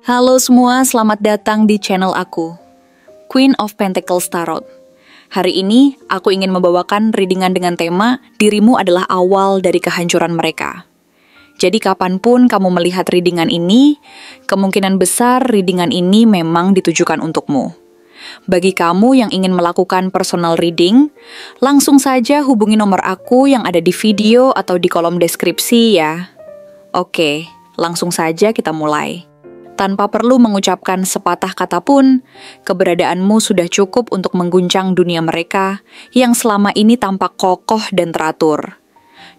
Halo semua, selamat datang di channel aku, Queen of Pentacles Tarot. Hari ini, aku ingin membawakan readingan dengan tema Dirimu adalah awal dari kehancuran mereka. Jadi kapanpun kamu melihat readingan ini, kemungkinan besar readingan ini memang ditujukan untukmu. Bagi kamu yang ingin melakukan personal reading, langsung saja hubungi nomor aku yang ada di video atau di kolom deskripsi ya. Oke, langsung saja kita mulai. Tanpa perlu mengucapkan sepatah kata pun, keberadaanmu sudah cukup untuk mengguncang dunia mereka yang selama ini tampak kokoh dan teratur.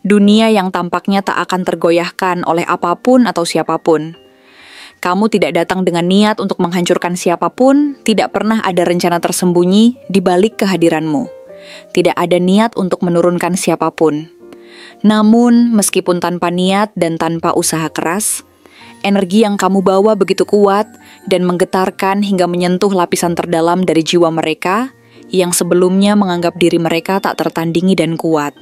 Dunia yang tampaknya tak akan tergoyahkan oleh apapun atau siapapun. Kamu tidak datang dengan niat untuk menghancurkan siapapun, tidak pernah ada rencana tersembunyi di balik kehadiranmu. Tidak ada niat untuk menurunkan siapapun. Namun, meskipun tanpa niat dan tanpa usaha keras, energi yang kamu bawa begitu kuat dan menggetarkan hingga menyentuh lapisan terdalam dari jiwa mereka yang sebelumnya menganggap diri mereka tak tertandingi dan kuat.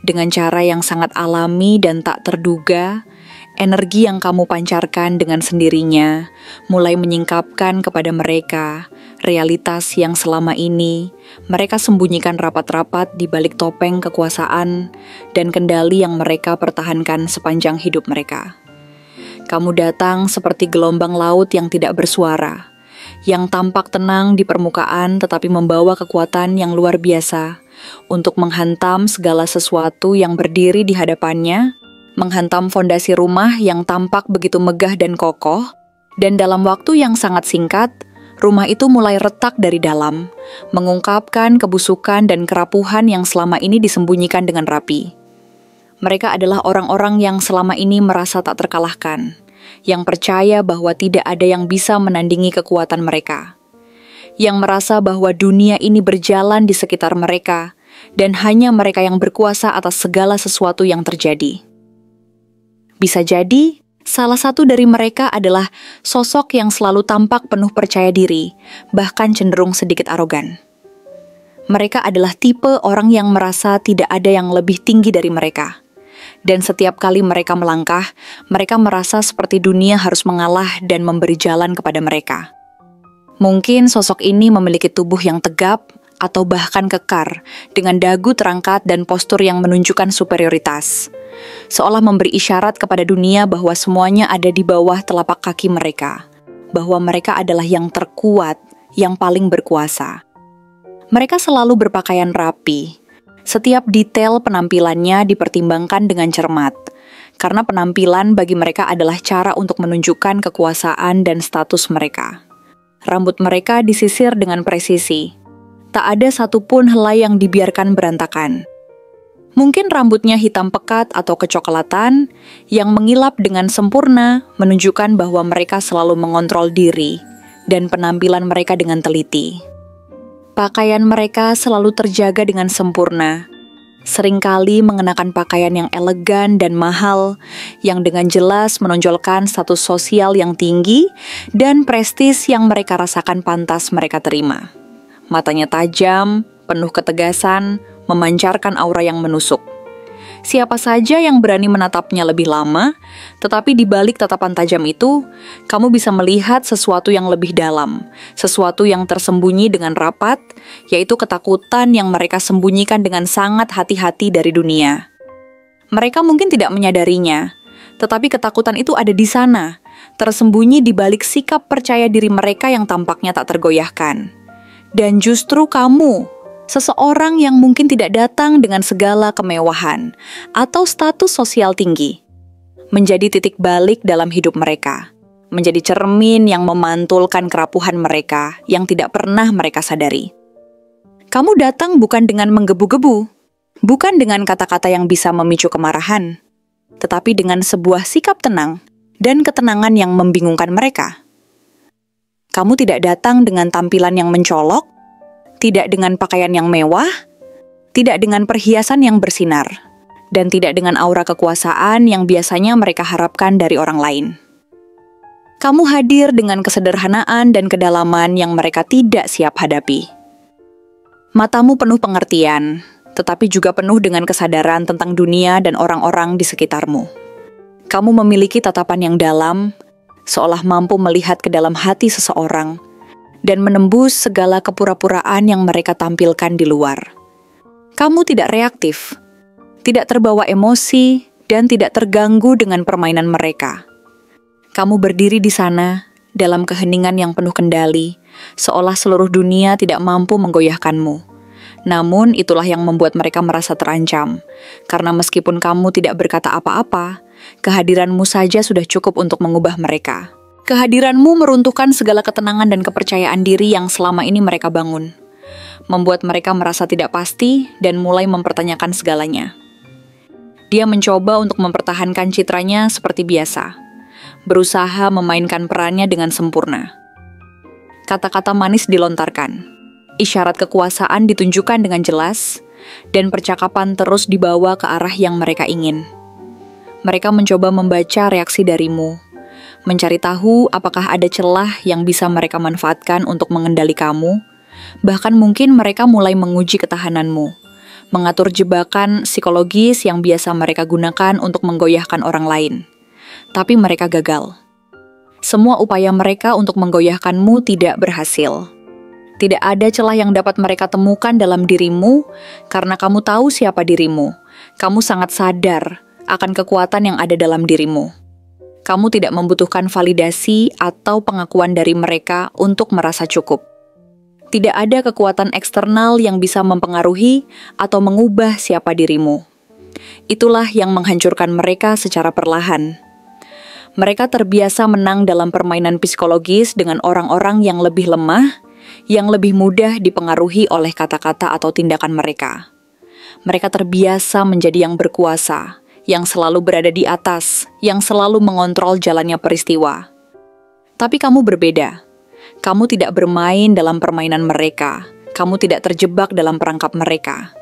Dengan cara yang sangat alami dan tak terduga, energi yang kamu pancarkan dengan sendirinya mulai menyingkapkan kepada mereka realitas yang selama ini mereka sembunyikan rapat-rapat di balik topeng kekuasaan dan kendali yang mereka pertahankan sepanjang hidup mereka. Kamu datang seperti gelombang laut yang tidak bersuara, yang tampak tenang di permukaan tetapi membawa kekuatan yang luar biasa untuk menghantam segala sesuatu yang berdiri di hadapannya, menghantam fondasi rumah yang tampak begitu megah dan kokoh, dan dalam waktu yang sangat singkat, rumah itu mulai retak dari dalam, mengungkapkan kebusukan dan kerapuhan yang selama ini disembunyikan dengan rapi. Mereka adalah orang-orang yang selama ini merasa tak terkalahkan, yang percaya bahwa tidak ada yang bisa menandingi kekuatan mereka, yang merasa bahwa dunia ini berjalan di sekitar mereka, dan hanya mereka yang berkuasa atas segala sesuatu yang terjadi. Bisa jadi, salah satu dari mereka adalah sosok yang selalu tampak penuh percaya diri, bahkan cenderung sedikit arogan. Mereka adalah tipe orang yang merasa tidak ada yang lebih tinggi dari mereka. Dan setiap kali mereka melangkah, mereka merasa seperti dunia harus mengalah dan memberi jalan kepada mereka. Mungkin sosok ini memiliki tubuh yang tegap atau bahkan kekar, dengan dagu terangkat dan postur yang menunjukkan superioritas. Seolah memberi isyarat kepada dunia bahwa semuanya ada di bawah telapak kaki mereka, bahwa mereka adalah yang terkuat, yang paling berkuasa. Mereka selalu berpakaian rapi. Setiap detail penampilannya dipertimbangkan dengan cermat, karena penampilan bagi mereka adalah cara untuk menunjukkan kekuasaan dan status mereka. Rambut mereka disisir dengan presisi. Tak ada satupun helai yang dibiarkan berantakan. Mungkin rambutnya hitam pekat atau kecoklatan, yang mengilap dengan sempurna menunjukkan bahwa mereka selalu mengontrol diri, dan penampilan mereka dengan teliti. Pakaian mereka selalu terjaga dengan sempurna, seringkali mengenakan pakaian yang elegan dan mahal, yang dengan jelas menonjolkan status sosial yang tinggi dan prestis yang mereka rasakan pantas mereka terima. Matanya tajam, penuh ketegasan, memancarkan aura yang menusuk. Siapa saja yang berani menatapnya lebih lama, tetapi di balik tatapan tajam itu, kamu bisa melihat sesuatu yang lebih dalam, sesuatu yang tersembunyi dengan rapat, yaitu ketakutan yang mereka sembunyikan dengan sangat hati-hati dari dunia. Mereka mungkin tidak menyadarinya, tetapi ketakutan itu ada di sana, tersembunyi di balik sikap percaya diri mereka yang tampaknya tak tergoyahkan. Dan justru kamu, seseorang yang mungkin tidak datang dengan segala kemewahan atau status sosial tinggi, menjadi titik balik dalam hidup mereka, menjadi cermin yang memantulkan kerapuhan mereka yang tidak pernah mereka sadari. Kamu datang bukan dengan menggebu-gebu, bukan dengan kata-kata yang bisa memicu kemarahan, tetapi dengan sebuah sikap tenang dan ketenangan yang membingungkan mereka. Kamu tidak datang dengan tampilan yang mencolok, tidak dengan pakaian yang mewah, tidak dengan perhiasan yang bersinar, dan tidak dengan aura kekuasaan yang biasanya mereka harapkan dari orang lain. Kamu hadir dengan kesederhanaan dan kedalaman yang mereka tidak siap hadapi. Matamu penuh pengertian, tetapi juga penuh dengan kesadaran tentang dunia dan orang-orang di sekitarmu. Kamu memiliki tatapan yang dalam, seolah mampu melihat ke dalam hati seseorang dan menembus segala kepura-puraan yang mereka tampilkan di luar. Kamu tidak reaktif, tidak terbawa emosi, dan tidak terganggu dengan permainan mereka. Kamu berdiri di sana dalam keheningan yang penuh kendali, seolah seluruh dunia tidak mampu menggoyahkanmu. Namun itulah yang membuat mereka merasa terancam, karena meskipun kamu tidak berkata apa-apa, kehadiranmu saja sudah cukup untuk mengubah mereka. Kehadiranmu meruntuhkan segala ketenangan dan kepercayaan diri yang selama ini mereka bangun, membuat mereka merasa tidak pasti dan mulai mempertanyakan segalanya. Dia mencoba untuk mempertahankan citranya seperti biasa, berusaha memainkan perannya dengan sempurna. Kata-kata manis dilontarkan. Isyarat kekuasaan ditunjukkan dengan jelas, dan percakapan terus dibawa ke arah yang mereka ingin. Mereka mencoba membaca reaksi darimu, mencari tahu apakah ada celah yang bisa mereka manfaatkan untuk mengendali kamu, bahkan mungkin mereka mulai menguji ketahananmu, mengatur jebakan psikologis yang biasa mereka gunakan untuk menggoyahkan orang lain. Tapi mereka gagal. Semua upaya mereka untuk menggoyahkanmu tidak berhasil. Tidak ada celah yang dapat mereka temukan dalam dirimu karena kamu tahu siapa dirimu. Kamu sangat sadar akan kekuatan yang ada dalam dirimu. Kamu tidak membutuhkan validasi atau pengakuan dari mereka untuk merasa cukup. Tidak ada kekuatan eksternal yang bisa mempengaruhi atau mengubah siapa dirimu. Itulah yang menghancurkan mereka secara perlahan. Mereka terbiasa menang dalam permainan psikologis dengan orang-orang yang lebih lemah, yang lebih mudah dipengaruhi oleh kata-kata atau tindakan mereka. Mereka terbiasa menjadi yang berkuasa, yang selalu berada di atas, yang selalu mengontrol jalannya peristiwa. Tapi kamu berbeda. Kamu tidak bermain dalam permainan mereka. Kamu tidak terjebak dalam perangkap mereka.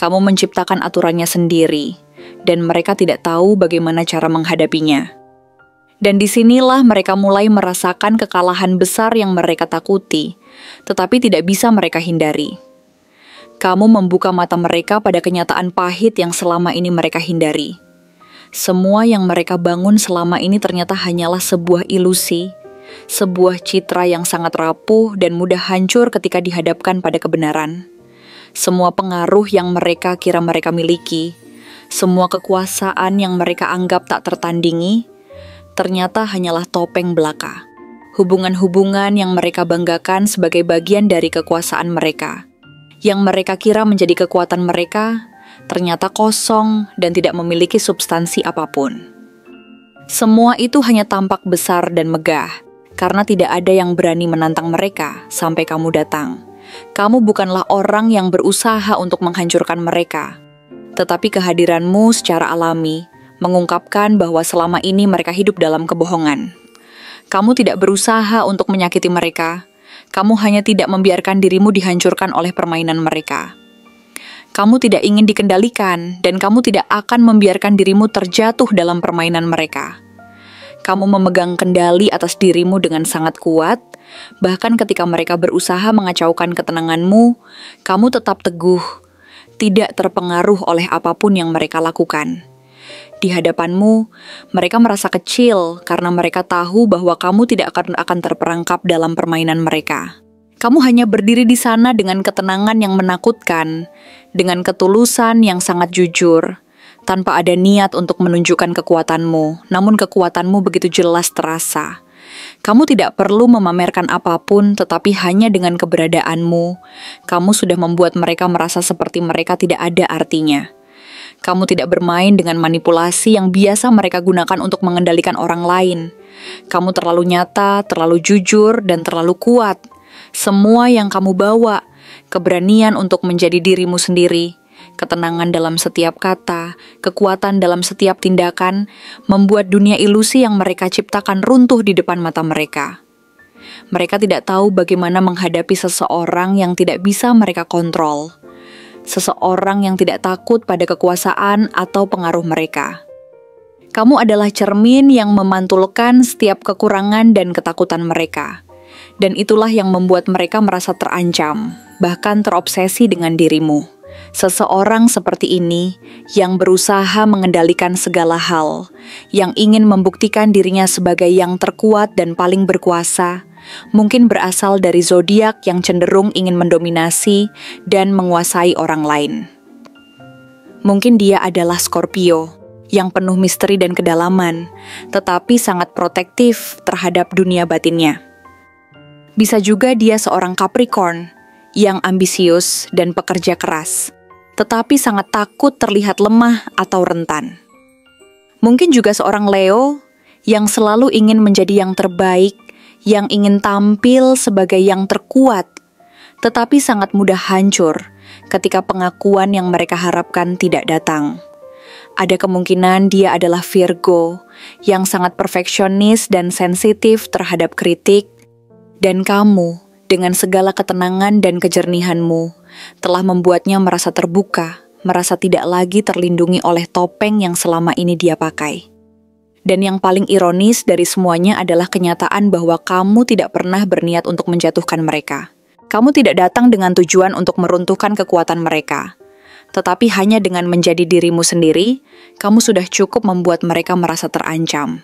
Kamu menciptakan aturannya sendiri, dan mereka tidak tahu bagaimana cara menghadapinya. Dan disinilah mereka mulai merasakan kekalahan besar yang mereka takuti, tetapi tidak bisa mereka hindari. Kamu membuka mata mereka pada kenyataan pahit yang selama ini mereka hindari. Semua yang mereka bangun selama ini ternyata hanyalah sebuah ilusi, sebuah citra yang sangat rapuh dan mudah hancur ketika dihadapkan pada kebenaran. Semua pengaruh yang mereka kira mereka miliki, semua kekuasaan yang mereka anggap tak tertandingi, ternyata hanyalah topeng belaka. Hubungan-hubungan yang mereka banggakan sebagai bagian dari kekuasaan mereka, yang mereka kira menjadi kekuatan mereka, ternyata kosong dan tidak memiliki substansi apapun. Semua itu hanya tampak besar dan megah, karena tidak ada yang berani menantang mereka sampai kamu datang. Kamu bukanlah orang yang berusaha untuk menghancurkan mereka, tetapi kehadiranmu secara alami mengungkapkan bahwa selama ini mereka hidup dalam kebohongan. Kamu tidak berusaha untuk menyakiti mereka. Kamu hanya tidak membiarkan dirimu dihancurkan oleh permainan mereka. Kamu tidak ingin dikendalikan, dan kamu tidak akan membiarkan dirimu terjatuh dalam permainan mereka. Kamu memegang kendali atas dirimu dengan sangat kuat, bahkan ketika mereka berusaha mengacaukan ketenanganmu, kamu tetap teguh, tidak terpengaruh oleh apapun yang mereka lakukan. Di hadapanmu, mereka merasa kecil karena mereka tahu bahwa kamu tidak akan terperangkap dalam permainan mereka. Kamu hanya berdiri di sana dengan ketenangan yang menakutkan, dengan ketulusan yang sangat jujur, tanpa ada niat untuk menunjukkan kekuatanmu, namun kekuatanmu begitu jelas terasa. Kamu tidak perlu memamerkan apapun, tetapi hanya dengan keberadaanmu, kamu sudah membuat mereka merasa seperti mereka tidak ada artinya. Kamu tidak bermain dengan manipulasi yang biasa mereka gunakan untuk mengendalikan orang lain. Kamu terlalu nyata, terlalu jujur, dan terlalu kuat. Semua yang kamu bawa, keberanian untuk menjadi dirimu sendiri, ketenangan dalam setiap kata, kekuatan dalam setiap tindakan, membuat dunia ilusi yang mereka ciptakan runtuh di depan mata mereka. Mereka tidak tahu bagaimana menghadapi seseorang yang tidak bisa mereka kontrol. Seseorang yang tidak takut pada kekuasaan atau pengaruh mereka. Kamu adalah cermin yang memantulkan setiap kekurangan dan ketakutan mereka. Dan itulah yang membuat mereka merasa terancam, bahkan terobsesi dengan dirimu. Seseorang seperti ini yang berusaha mengendalikan segala hal, yang ingin membuktikan dirinya sebagai yang terkuat dan paling berkuasa, mungkin berasal dari zodiak yang cenderung ingin mendominasi dan menguasai orang lain. Mungkin dia adalah Scorpio, yang penuh misteri dan kedalaman, tetapi sangat protektif terhadap dunia batinnya. Bisa juga dia seorang Capricorn, yang ambisius dan pekerja keras, tetapi sangat takut terlihat lemah atau rentan. Mungkin juga seorang Leo, yang selalu ingin menjadi yang terbaik, yang ingin tampil sebagai yang terkuat, tetapi sangat mudah hancur ketika pengakuan yang mereka harapkan tidak datang. Ada kemungkinan dia adalah Virgo, yang sangat perfeksionis dan sensitif terhadap kritik, dan kamu, dengan segala ketenangan dan kejernihanmu, telah membuatnya merasa terbuka, merasa tidak lagi terlindungi oleh topeng yang selama ini dia pakai. Dan yang paling ironis dari semuanya adalah kenyataan bahwa kamu tidak pernah berniat untuk menjatuhkan mereka. Kamu tidak datang dengan tujuan untuk meruntuhkan kekuatan mereka. Tetapi hanya dengan menjadi dirimu sendiri, kamu sudah cukup membuat mereka merasa terancam.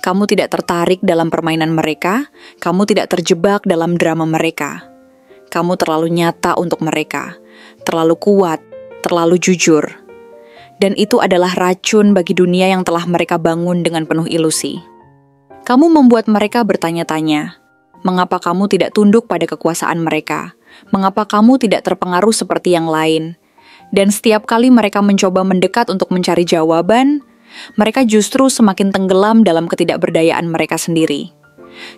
Kamu tidak tertarik dalam permainan mereka, kamu tidak terjebak dalam drama mereka. Kamu terlalu nyata untuk mereka, terlalu kuat, terlalu jujur. Dan itu adalah racun bagi dunia yang telah mereka bangun dengan penuh ilusi. Kamu membuat mereka bertanya-tanya, mengapa kamu tidak tunduk pada kekuasaan mereka? Mengapa kamu tidak terpengaruh seperti yang lain? Dan setiap kali mereka mencoba mendekat untuk mencari jawaban, mereka justru semakin tenggelam dalam ketidakberdayaan mereka sendiri.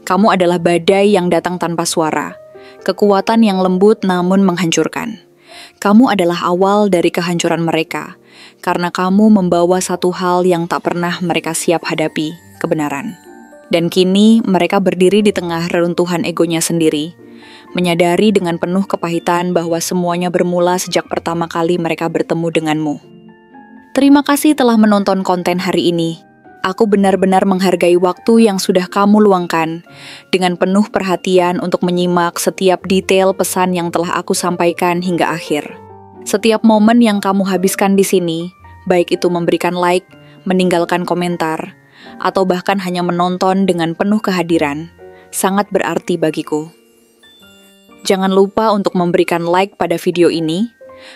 Kamu adalah badai yang datang tanpa suara, kekuatan yang lembut namun menghancurkan. Kamu adalah awal dari kehancuran mereka, karena kamu membawa satu hal yang tak pernah mereka siap hadapi, kebenaran. Dan kini mereka berdiri di tengah reruntuhan egonya sendiri, menyadari dengan penuh kepahitan bahwa semuanya bermula sejak pertama kali mereka bertemu denganmu. Terima kasih telah menonton konten hari ini. Aku benar-benar menghargai waktu yang sudah kamu luangkan dengan penuh perhatian untuk menyimak setiap detail pesan yang telah aku sampaikan hingga akhir. Setiap momen yang kamu habiskan di sini, baik itu memberikan like, meninggalkan komentar, atau bahkan hanya menonton dengan penuh kehadiran, sangat berarti bagiku. Jangan lupa untuk memberikan like pada video ini,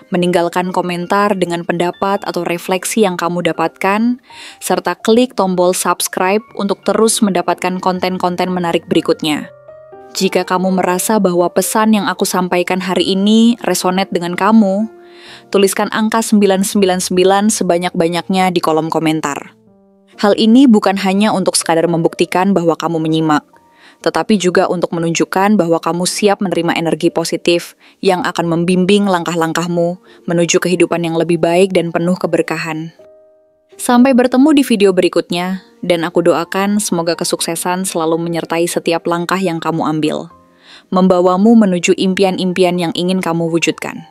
meninggalkan komentar dengan pendapat atau refleksi yang kamu dapatkan, serta klik tombol subscribe untuk terus mendapatkan konten-konten menarik berikutnya. Jika kamu merasa bahwa pesan yang aku sampaikan hari ini resonate dengan kamu, tuliskan angka 999 sebanyak-banyaknya di kolom komentar. Hal ini bukan hanya untuk sekadar membuktikan bahwa kamu menyimak, tetapi juga untuk menunjukkan bahwa kamu siap menerima energi positif yang akan membimbing langkah-langkahmu menuju kehidupan yang lebih baik dan penuh keberkahan. Sampai bertemu di video berikutnya, dan aku doakan semoga kesuksesan selalu menyertai setiap langkah yang kamu ambil, membawamu menuju impian-impian yang ingin kamu wujudkan.